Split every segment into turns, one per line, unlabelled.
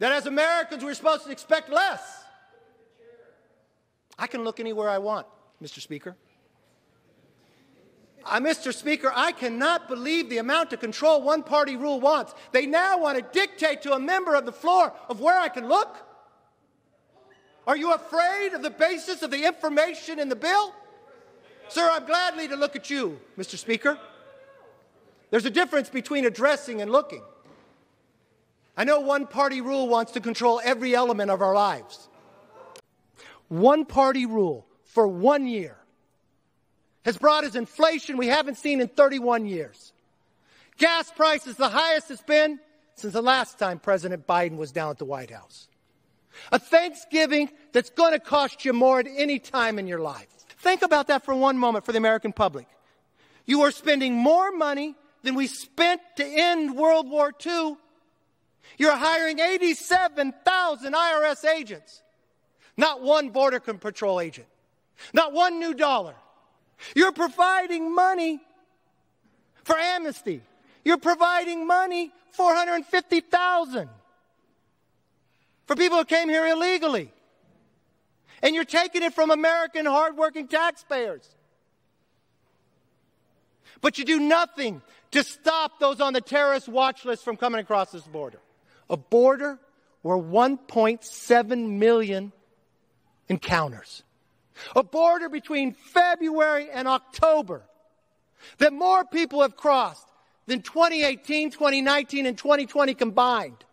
That as Americans, we're supposed to expect less. I can look anywhere I want, Mr. Speaker. Mr. Speaker, I cannot believe the amount of control one-party rule wants. They now want to dictate to a member of the floor of where I can look? Are you afraid of the basis of the information in the bill? Sir, I'm gladly to look at you, Mr. Speaker. There's a difference between addressing and looking. I know one-party rule wants to control every element of our lives. One-party rule for 1 year has brought us inflation we haven't seen in 31 years. Gas prices the highest it's been since the last time President Biden was down at the White House. A Thanksgiving that's going to cost you more at any time in your life. Think about that for one moment for the American public. You are spending more money than we spent to end World War II. You're hiring 87,000 IRS agents. Not one Border Patrol agent. Not one new dollar. You're providing money for amnesty. You're providing money, $450,000, for people who came here illegally. And you're taking it from American hardworking taxpayers. But you do nothing to stop those on the terrorist watch list from coming across this border. A border where 1.7 million encounters. A border between February and October that more people have crossed than 2018, 2019, and 2020 combined.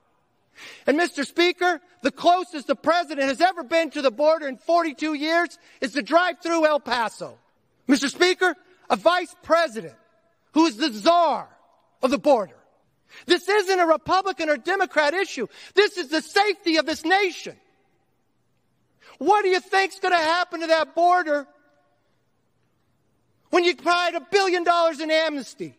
And Mr. Speaker, the closest the president has ever been to the border in 42 years is to drive through El Paso. Mr. Speaker, a vice president who is the czar of the border. This isn't a Republican or Democrat issue. This is the safety of this nation. What do you think's going to happen to that border when you provide $1 billion in amnesty?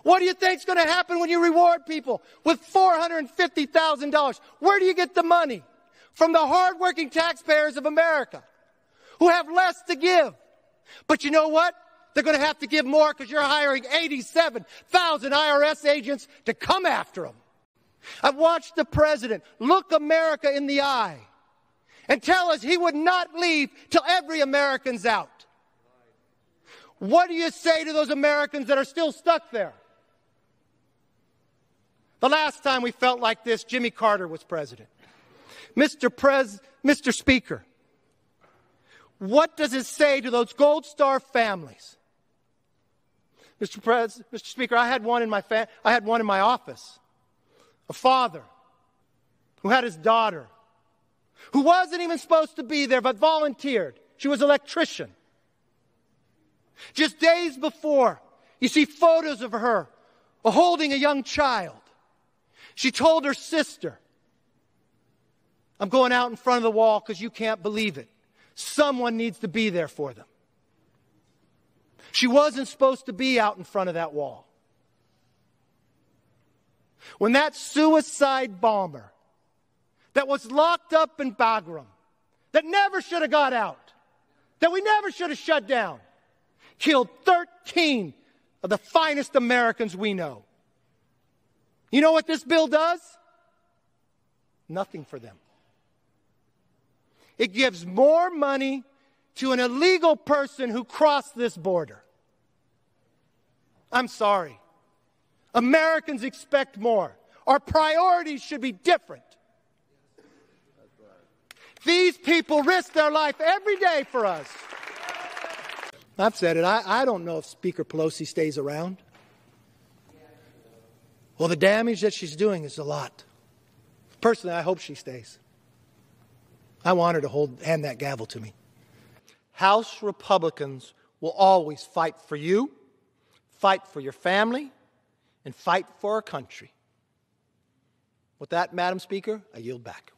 What do you think's going to happen when you reward people with $450,000? Where do you get the money? From the hardworking taxpayers of America who have less to give. But you know what? They're going to have to give more because you're hiring 87,000 IRS agents to come after them. I've watched the president look America in the eye and tell us he would not leave till every American's out. What do you say to those Americans that are still stuck there? The last time we felt like this, Jimmy Carter was president. Mr. Speaker, what does it say to those Gold Star families? Mr. Speaker, I had one in my office. A father who had his daughter, who wasn't even supposed to be there but volunteered. She was an electrician. Just days before, you see photos of her holding a young child. She told her sister, I'm going out in front of the wall because you can't believe it. Someone needs to be there for them. She wasn't supposed to be out in front of that wall. When that suicide bomber that was locked up in Bagram, that never should have got out, that we never should have shut down, killed 13 of the finest Americans we know. You know what this bill does? Nothing for them. It gives more money to an illegal person who crossed this border. I'm sorry. Americans expect more. Our priorities should be different. These people risk their life every day for us. I've said it. I don't know if Speaker Pelosi stays around. Well, the damage that she's doing is a lot. Personally, I hope she stays. I want her to hand that gavel to me. House Republicans will always fight for you, fight for your family, and fight for our country. With that, Madam Speaker, I yield back.